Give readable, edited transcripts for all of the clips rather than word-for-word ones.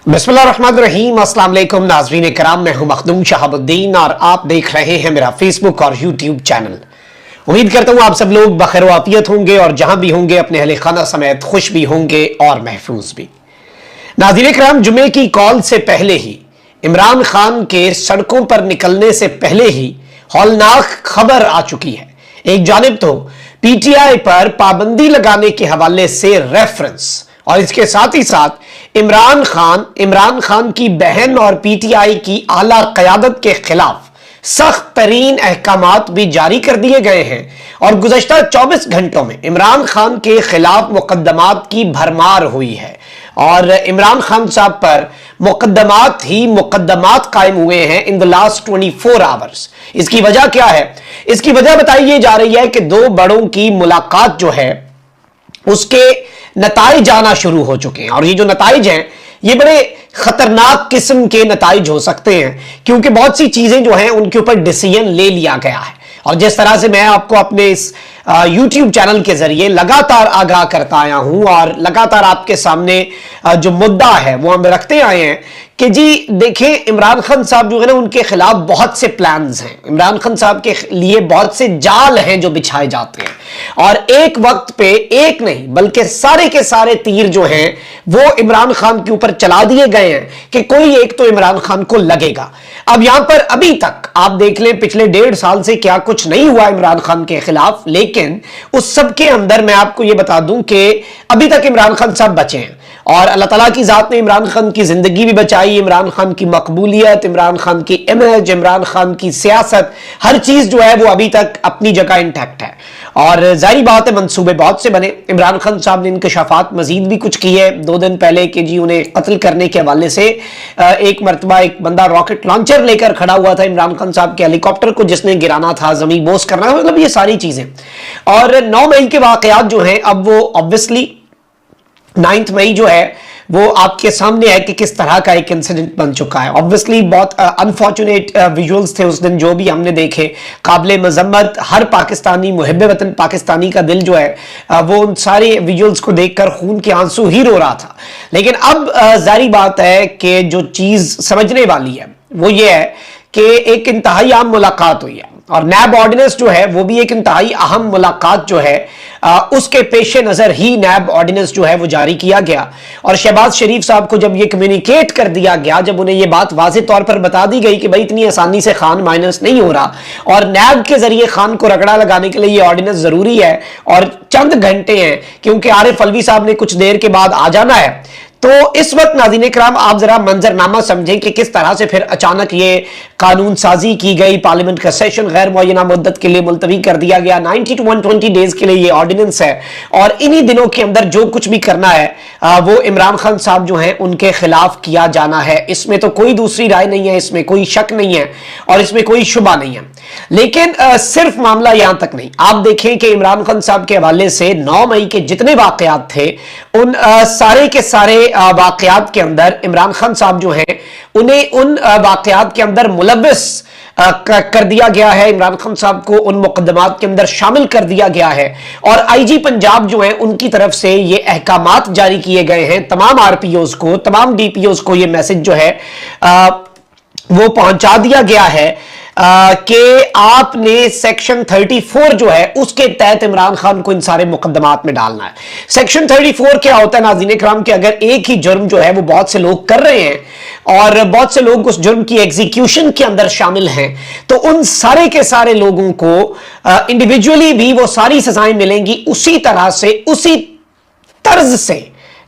बिस्मिल्लाहिर्रहमानिर्रहीम। अस्सलाम वालेकुम नाज़रीन कराम, मैं हूं मखदूम शहाबुद्दीन और आप देख रहे हैं मेरा फेसबुक और यूट्यूब चैनल। उम्मीद करता हूं आप सब लोग बखैर वाफियत होंगे और जहां भी होंगे अपने अहले खाना समेत खुश भी होंगे और महफूज भी। नाज़रीन कराम, जुमे की कॉल से पहले ही इमरान खान के सड़कों पर निकलने से पहले ही हौलनाक खबर आ चुकी है। एक जानिब तो पीटीआई पर पाबंदी लगाने के हवाले से रेफरेंस और इसके साथ ही साथ इमरान खान की बहन और पीटीआई की आला क़यादत के खिलाफ सख्त तरीन अहकामात भी जारी कर दिए गए हैं और गुज़श्ता 24 घंटों में इमरान खान के खिलाफ मुकदमात की भरमार हुई है और इमरान खान साहब पर मुकदमात ही मुकदमात कायम हुए हैं इन द लास्ट 24 आवर्स। इसकी वजह क्या है? इसकी वजह बताई जा रही है कि दो बड़ों की मुलाकात जो है उसके नताइज आना शुरू हो चुके हैं और ये जो नताइज हैं ये बड़े खतरनाक किस्म के नताइज हो सकते हैं, क्योंकि बहुत सी चीजें जो हैं उनके ऊपर डिसीजन ले लिया गया है। और जिस तरह से मैं आपको अपने इस YouTube चैनल के जरिए लगातार आगाह करता आया हूं और लगातार आपके सामने जो मुद्दा है वो हम रखते आए हैं कि जी देखें, इमरान खान साहब जो है ना उनके खिलाफ बहुत से प्लान्स हैं, इमरान खान साहब के लिए बहुत से जाल हैं जो बिछाए जाते हैं और एक वक्त पे एक नहीं बल्कि सारे के सारे तीर जो हैं वो इमरान खान के ऊपर चला दिए गए हैं कि कोई एक तो इमरान खान को लगेगा। अब यहां पर अभी तक आप देख लें पिछले 1.5 साल से क्या कुछ नहीं हुआ इमरान खान के खिलाफ, लेकिन उस सब के अंदर मैं आपको यह बता दूं कि अभी तक इमरान खान साहब बचे हैं और अल्लाह ताला की जात ने इमरान खान की जिंदगी भी बचाई, इमरान खान की मकबूलियत, इमरान खान की इमेज, इमरान खान की सियासत, हर चीज जो है वो अभी तक अपनी जगह इंटैक्ट है। और जाहिर बात है मंसूबे बहुत से बने। इमरान खान साहब ने इंकशाफात मजीद भी कुछ किए 2 दिन पहले कि जी उन्हें कत्ल करने के हवाले से एक मरतबा एक बंदा रॉकेट लॉन्चर लेकर खड़ा हुआ था इमरान खान साहब के हेलीकॉप्टर को, जिसने गिराना था, जमीन बोस करना, मतलब ये सारी चीजें। और 9 मई के वाकयात जो हैं अब वो ऑब्वियसली 9 मई जो है वो आपके सामने है कि किस तरह का एक इंसिडेंट बन चुका है। ऑब्वियसली बहुत अनफॉर्चुनेट विजुअल्स थे उस दिन जो भी हमने देखे, काबिल मजम्मत। हर पाकिस्तानी मुहिब्बे वतन पाकिस्तानी का दिल जो है वो उन सारे विजुअल्स को देखकर खून के आंसू ही रो रहा था। लेकिन अब जारी बात है कि जो चीज समझने वाली है वो ये है कि एक इंतहाई आम मुलाकात हुई है और नैब ऑर्डिनेंस जो है वो भी एक इंतहाई अहम मुलाकात जो है उसके पेश नजर ही नैब ऑर्डिनेंस जो है वो जारी किया गया। और शहबाज शरीफ साहब को जब ये कम्युनिकेट कर दिया गया, जब उन्हें ये बात वाज़े तौर पर बता दी गई कि भाई इतनी आसानी से खान माइनस नहीं हो रहा और नैब के जरिए खान को रगड़ा लगाने के लिए ये ऑर्डिनेंस जरूरी है और चंद घंटे हैं क्योंकि आरिफ अलवी साहब ने कुछ देर के बाद आ जाना है, तो इस वक्त नाज़रीन कराम आप जरा मंजरनामा समझें कि किस तरह से फिर अचानक ये कानून साजी की गई, पार्लियामेंट का सेशन गैर मुअय्यना मुद्दत के लिए मुलतवी कर दिया गया, 90 to 120 डेज के लिए ये ऑर्डिनेंस है और इन्हीं दिनों के अंदर जो कुछ भी करना है वो इमरान खान साहब जो हैं उनके खिलाफ किया जाना है। इसमें तो कोई दूसरी राय नहीं है, इसमें कोई शक नहीं है और इसमें कोई शुबा नहीं है। लेकिन सिर्फ मामला यहां तक नहीं, आप देखें कि इमरान खान साहब के हवाले से 9 मई के जितने वाकयात थे उन सारे के सारे वाकयात के अंदर इमरान खान साहब जो हैं उन्हें उन वाकयात के अंदर मुलव्विस कर दिया गया है। इमरान खान साहब को उन मुकदमात के अंदर शामिल कर दिया गया है और आईजी पंजाब जो है उनकी तरफ से ये अहकामात जारी किए गए हैं तमाम आरपीओज को, तमाम डीपीओज को ये मैसेज जो है वो पहुंचा दिया गया है कि आपने सेक्शन 34 जो है उसके तहत इमरान खान को इन सारे मुकदमात में डालना है। सेक्शन 34 क्या होता है नाज़रीन कराम कि अगर एक ही जुर्म जो है वो बहुत से लोग कर रहे हैं और बहुत से लोग उस जुर्म की एग्जीक्यूशन के अंदर शामिल हैं तो उन सारे के सारे लोगों को इंडिविजुअली भी वो सारी सजाएं मिलेंगी उसी तरह से, उसी तर्ज से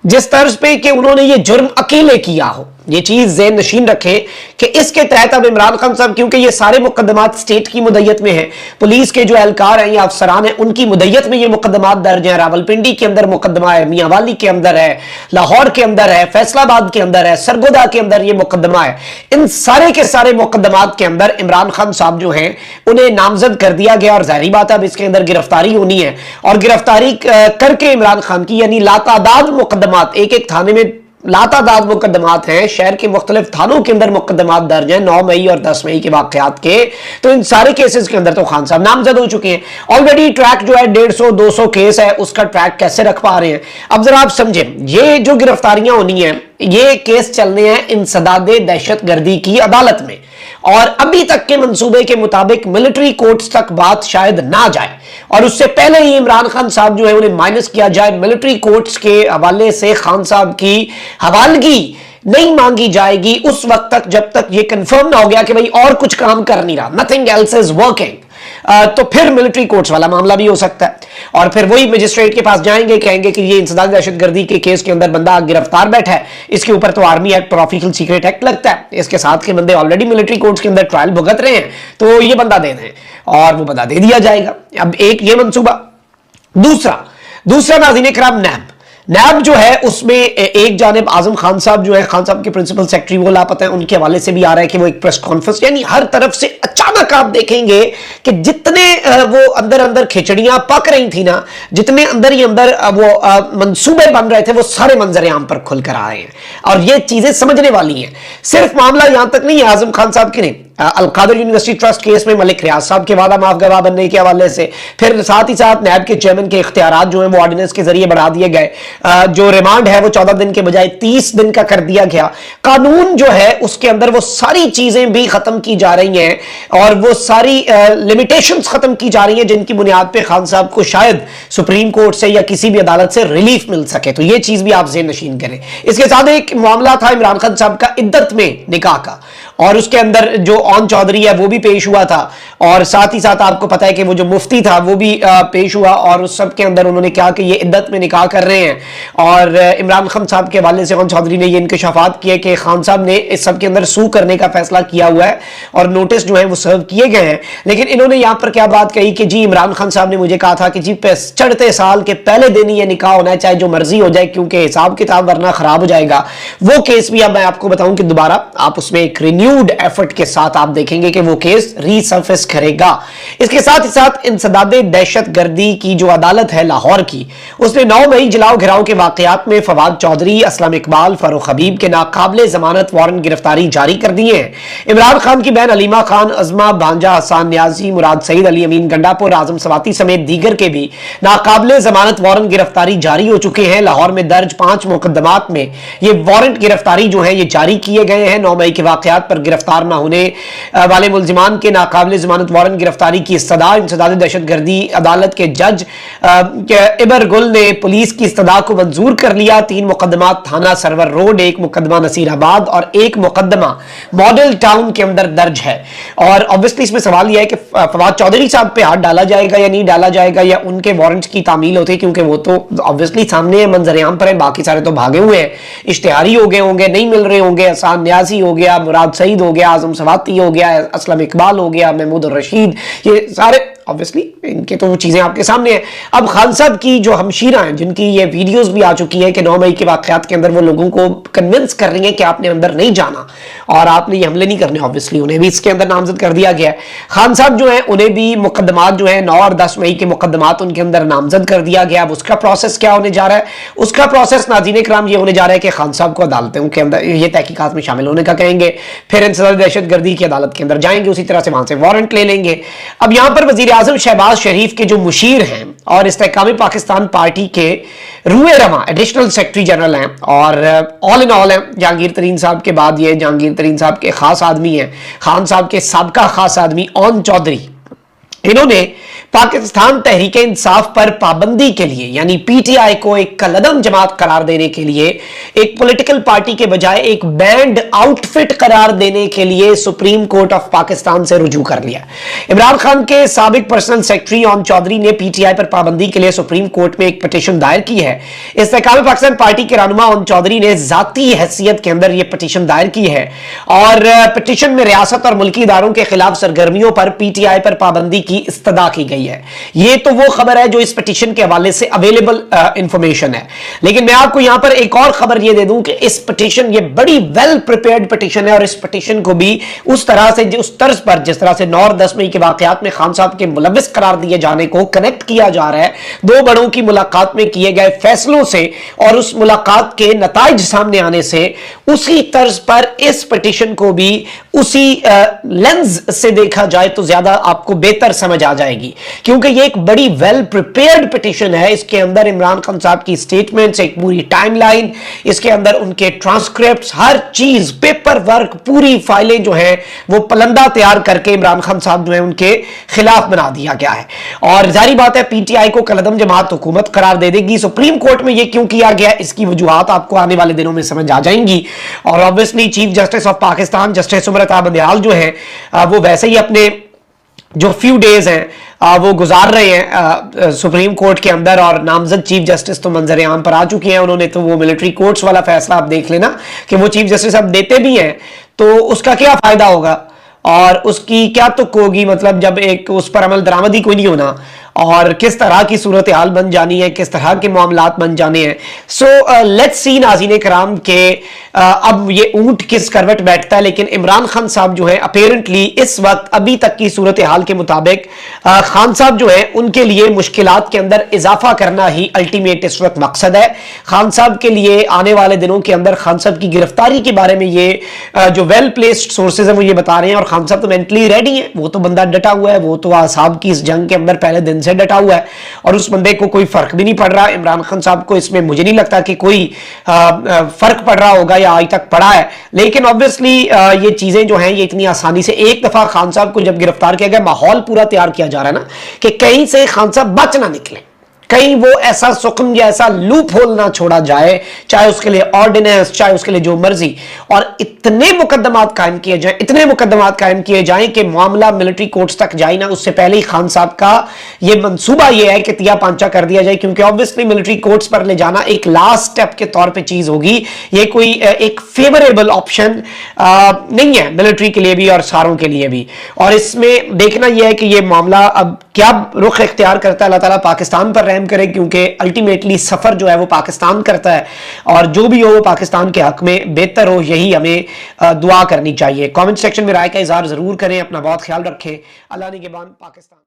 जिस तर्ज पे कि उन्होंने ये जुर्म अकेले किया हो। ये चीज ज़हन नशीन रखें कि इसके तहत अब इमरान खान साहब, क्योंकि ये सारे मुकदमात स्टेट की मुद्दत में है, पुलिस के जो एहलकार हैं या अफसरान हैं उनकी मुद्दत में ये मुकदमात दर्ज हैं। रावलपिंडी के अंदर मुकदमा है, मियांवाली के अंदर है, लाहौर के अंदर है, फैसलाबाद के अंदर है, सरगोदा के अंदर ये मुकदमा है। इन सारे के सारे मुकदमात के अंदर इमरान खान साहब जो हैं उन्हें नामजद कर दिया गया और जाहिर बात है अब इसके अंदर गिरफ्तारी होनी है और गिरफ्तारी करके इमरान खान की यानी लातादाद मुकदमात एक एक थाने में लातादाद मुकदमात हैं, शहर के मुख्तलिफ थानों के अंदर मुकदमात दर्ज हैं 9 मई और 10 मई के वाकयात के। तो इन सारे केसेस के अंदर तो खान साहब नामजद हो चुके हैं ऑलरेडी। ट्रैक जो है 150-200 केस है, उसका ट्रैक कैसे रख पा रहे हैं? अब जरा आप समझें, ये जो गिरफ्तारियां होनी है, ये केस चलने हैं इंसदादे दहशतगर्दी की अदालत में, और अभी तक के मंसूबे के मुताबिक मिलिट्री कोर्ट्स तक बात शायद ना जाए, और उससे पहले ही इमरान खान साहब जो है उन्हें माइनस किया जाए। मिलिट्री कोर्ट्स के हवाले से खान साहब की हवालगी नहीं मांगी जाएगी उस वक्त तक जब तक ये कंफर्म ना हो गया कि भाई और कुछ काम कर नहीं रहा, नथिंग एल्स इज वर्किंग। तो फिर मिलिट्री कोर्ट्स वाला मामला भी हो सकता है, और फिर वही मजिस्ट्रेट के पास जाएंगे, कहेंगे कि ये इंसदाद दहशतगर्दी के केस के अंदर बंदा गिरफ्तार बैठा है, इसके ऊपर तो आर्मी एक्ट और ऑफिशियल सीक्रेट एक्ट लगता है, इसके साथ के बंदे ऑलरेडी मिलिट्री कोर्ट्स के अंदर ट्रायल भुगत रहे हैं, तो ये बंदा दे दें, और वो बंदा दे दिया जाएगा। अब एक ये मंसूबा। दूसरा नाज़रीन इकराम, नैब जो है उसमें एक जानिब आजम खान साहब जो है, खान साहब के प्रिंसिपल सेक्रेटरी, वो लापता है, उनके हवाले से भी आ रहा है कि वो एक प्रेस कॉन्फ्रेंस, यानी हर तरफ से अचानक आप देखेंगे कि जितने वो अंदर अंदर खिचड़ियां पक रही थी ना, जितने अंदर ही अंदर वो मंसूबे बन रहे थे, वो सारे मंजर आम पर खुल कर आ रहे हैं, और ये चीजें समझने वाली हैं। सिर्फ मामला यहां तक नहीं है आजम खान साहब के नहीं, अलकादर यूनिवर्सिटी ट्रस्ट केस में मलिक रियाज साहब के वादा माफ गवाह बनने के हवाले से, फिर साथ ही साथ नैब के चेयरमैन के इख्तियारात जो है वो ऑर्डिनेंस के जरिए बढ़ा दिए गए, जो रिमांड है वो 14 दिन के बजाय 30 दिन का कर दिया गया। कानून जो है उसके अंदर वो सारी चीजें भी खत्म की जा रही हैं, और वो सारी लिमिटेशंस खत्म की जा रही हैं जिनकी बुनियाद पे खान साहब को शायद सुप्रीम कोर्ट से या किसी भी अदालत से रिलीफ मिल सके। तो ये चीज भी आप ज़हन नशीन करें। इसके साथ एक मामला था इमरान खान साहब का इद्दत में निकाह का, और उसके अंदर जो ऑन चौधरी है वो भी पेश हुआ था, और साथ ही साथ आपको पता है कि वो जो मुफ्ती था वो भी पेश हुआ, और उस सब के अंदर उन्होंने कहा कि ये इद्दत में निकाह कर रहे हैं, और इमरान खान साहब के हवाले से ऑन चौधरी ने ये इंकशाफात किए कि खान साहब ने इस सब के अंदर सू करने का फैसला किया हुआ है, और नोटिस जो है वो सर्व किए गए हैं। लेकिन इन्होंने यहां पर क्या बात कही कि जी इमरान खान साहब ने मुझे कहा था कि जी चढ़ते साल के पहले दिन ही ये निकाह होना है, चाहे जो मर्जी हो जाए, क्योंकि हिसाब किताब वरना खराब हो जाएगा। वो केस भी अब मैं आपको बताऊं कि दोबारा आप उसमें एक रिन्यूड एफर्ट के साथ आप देखेंगे कि वो केस रीसर्फेस करेगा। इसके साथ ही साथ इंसदादे दहशतगर्दी की जो अदालत है लाहौर की, उसने 9 मई जलाओ घिराव के वाकयात में फवाद चौधरी, असलम इकबाल, फारूक हबीब के नाकाबिले जमानत वारंट गिरफ्तारी जारी कर दिए हैं। इमरान खान की बहन अलीमा खान, अजमा, भांजा हसान न्याजी, मुराद सईद, अली अमीन गंडापुर, आजम सवाती समेत दीगर के भी नाकाबिले जमानत वारंट गिरफ्तारी जारी हो चुके हैं। लाहौर में दर्ज 5 मुकदमात में ये वारंट गिरफ्तारी जो है ये जारी किए गए हैं। 9 मई के वाकयात पर गिरफ्तार न होने वाले मुल्जिमान के नाकाबिले जमानत वारंट गिरफ्तारी की इस्तदा इंसदाद दहशतगर्दी अदालत के जज इबर गुल ने पुलिस की इस्तदा को मंजूर कर लिया। 3 मुकदमात थाना सरवर रोड, 1 मुकदमा नसीराबाद और 1 मुकदमा मॉडल टाउन के अंदर दर्ज है। और ऑब्वियसली इसमें सवाल यह है कि फवाद चौधरी साहब पे हाथ डाला जाएगा या नहीं डाला जाएगा, या उनके वारंट्स की तामील होती है, क्योंकि वो तो ऑब्वियसली सामने है, मंजरेआम पर है, बाकी सारे तो भागे हुए हैं, इश्तिहारी हो गए होंगे, नहीं मिल रहे होंगे। हसान न्याजी हो गया, मुराद सईद हो गया, आजम सवाती हो गया, असलम इकबाल हो गया, महमूद रशीद, ये सारे ऑब्वियसली इनके तो वो चीजें आपके सामने हैं। अब खान साहब की जो हमशीरा हैं, जिनकी ये वीडियोस भी आ चुकी हैं कि 9 मई के वाकयात के अंदर वो लोगों को कन्विंस कर रही हैं कि आपने अंदर नहीं जाना और आपने ये हमले नहीं करने, ऑब्वियसली उन्हें भी इसके अंदर नामजद कर दिया गया है। खान साहब जो है उन्हें भी मुकदमात जो है 9 और 10 मई के मुकदमात उनके अंदर नामजद कर दिया गया। अब उसका प्रोसेस क्या होने जा रहा है? उसका प्रोसेस नाज़रीन इकराम ये होने जा रहा है कि खान साहब को अदालतों के अंदर ये तहकीकात में शामिल होने का कहेंगे, फिर इंसदाद दहशतगर्दी की अदालत के अंदर जाएंगे, उसी तरह से वहां से वारंट ले लेंगे। अब यहां पर वजीर आजम शहबाज शरीफ के जो मुशीर हैं और इस्तेहकामी पाकिस्तान पार्टी के रूए रमा एडिशनल सेक्रेटरी जनरल हैं और ऑल इन ऑल हैं, जहांगीर तरीन साहब के बाद ये जहांगीर तरीन साहब के खास आदमी हैं, खान साहब के साबका खास आदमी ओन चौधरी, इन्होंने पाकिस्तान तहरीक इंसाफ पर पाबंदी के लिए यानी पीटीआई को एक कलअदम जमात करार देने के लिए, एक पॉलिटिकल पार्टी के बजाय एक बैंड आउटफिट करार देने के लिए सुप्रीम कोर्ट ऑफ पाकिस्तान से रुजू कर लिया। इमरान खान के साबिक पर्सनल सेक्रेटरी ओन चौधरी ने पीटीआई पर पाबंदी के लिए सुप्रीम कोर्ट में एक पिटीशन दायर की है। इस्तेहकामी पाकिस्तान पार्टी के रहनुमा ओन चौधरी ने जाती हैसियत के अंदर यह पिटीशन दायर की है और पिटीशन में रियासत और मुल्की इदारों के खिलाफ सरगर्मियों पर पीटीआई पर पाबंदी की इस्तदा की गई है। ये तो वो खबर है जो इस पिटीशन के हवाले से अवेलेबल इंफॉर्मेशन है। लेकिन मैं आपको यहां पर एक और खबर ये दे दूं कि इस पिटीशन, ये बड़ी वेल प्रिपेयर्ड पिटीशन है और इस पिटीशन को भी उस तरह से, उस तर्ज पर जिस तरह से 9 और 10 मई के वाकयात में खान साहब के मुलविस करार दिए जाने को कनेक्ट किया जा रहा है दो बड़ों की मुलाकात में किए गए फैसलों से और उस मुलाकात के नताइज सामने आने से, उसी तर्ज पर इस पिटीशन को भी उसी लेंस से देखा जाए तो ज्यादा आपको बेहतर समझ आ जाएगी, क्योंकि ये एक बड़ी वेल प्रिपेयर्ड पिटीशन है। इसके अंदर इमरान खान साहब की स्टेटमेंट्स, एक पूरी टाइमलाइन, इसके अंदर उनके ट्रांसक्रिप्ट्स, हर चीज, पेपर वर्क, पूरी फाइलें जो है वो पलंदा तैयार करके इमरान खान साहब जो है उनके खिलाफ बना दिया गया है। और जारी बात है पीटीआई को कलदम जमात हुकूमत करार दे देगी। सुप्रीम कोर्ट में ये क्यों किया गया, इसकी वजूहात आपको आने वाले दिनों में समझ आ जाएंगी। और obviously chief justice of Pakistan justice Umar Bandial जो है वो वैसे ही अपने जो फ्यू डेज हैं वो गुजार रहे हैं सुप्रीम कोर्ट के अंदर, और नामजद चीफ जस्टिस तो मंजर आम पर आ चुके हैं। उन्होंने तो वो मिलिट्री कोर्ट्स वाला फैसला आप देख लेना कि वो चीफ जस्टिस अब देते भी हैं तो उसका क्या फायदा होगा और उसकी क्या तुक होगी, मतलब जब एक उस पर अमल दरामदी कोई नहीं होना और किस तरह की सूरत हाल बन जानी है, किस तरह के मामलात बन जाने हैं। सो लेट्स सी नाज़रीन कराम के अब ये ऊंट किस करवट बैठता है। लेकिन इमरान खान साहब जो है अपेरेंटली इस वक्त अभी तक की सूरत हाल के मुताबिक खान साहब जो है उनके लिए मुश्किलात के अंदर इजाफा करना ही अल्टीमेट इस वक्त मकसद है। खान साहब के लिए आने वाले दिनों के अंदर खान साहब की गिरफ्तारी के बारे में ये जो वेल प्लेस्ड सोर्सेज हैं वो ये बता रहे हैं, और खान साहब तो मेंटली रेडी है, वो तो बंदा डटा हुआ है, वो तो आसाब की इस जंग के अंदर पहले दिन से डटा हुआ है और उस बंदे को कोई फर्क भी नहीं पड़ रहा। इमरान खान साहब को इसमें मुझे नहीं लगता कि कोई फर्क पड़ रहा होगा या आज तक पड़ा है। लेकिन ऑब्वियसली ये चीजें जो हैं ये इतनी आसानी से, एक दफा खान साहब को जब गिरफ्तार किया गया माहौल पूरा तैयार किया जा रहा है ना कि कहीं से खान साहब बच ना निकले, कहीं वो ऐसा सुकम या ऐसा लूप होल ना छोड़ा जाए, चाहे उसके लिए ऑर्डिनेंस, चाहे उसके लिए जो मर्जी, और इतने मुकदमात कायम किए जाएं, इतने मुकदमात कायम किए जाएं कि मामला मिलिट्री कोर्ट्स तक जाए ना, उससे पहले ही खान साहब का ये मंसूबा ये है कि तिया पांचा कर दिया जाए, क्योंकि ऑब्वियसली मिलिट्री कोर्ट्स पर ले जाना एक लास्ट स्टेप के तौर पर चीज होगी। ये कोई एक फेवरेबल ऑप्शन नहीं है मिलिट्री के लिए भी और सारों के लिए भी। और इसमें देखना यह है कि यह मामला अब क्या रुख इख्तियार करता है। अल्लाह ताला पाकिस्तान पर रहम करे, क्योंकि अल्टीमेटली सफर जो है वो पाकिस्तान करता है और जो भी हो वो पाकिस्तान के हक में बेहतर हो, यही हमें दुआ करनी चाहिए। कमेंट सेक्शन में राय का इजहार जरूर करें, अपना बहुत ख्याल रखें। अल्लाह निगहबान पाकिस्तान।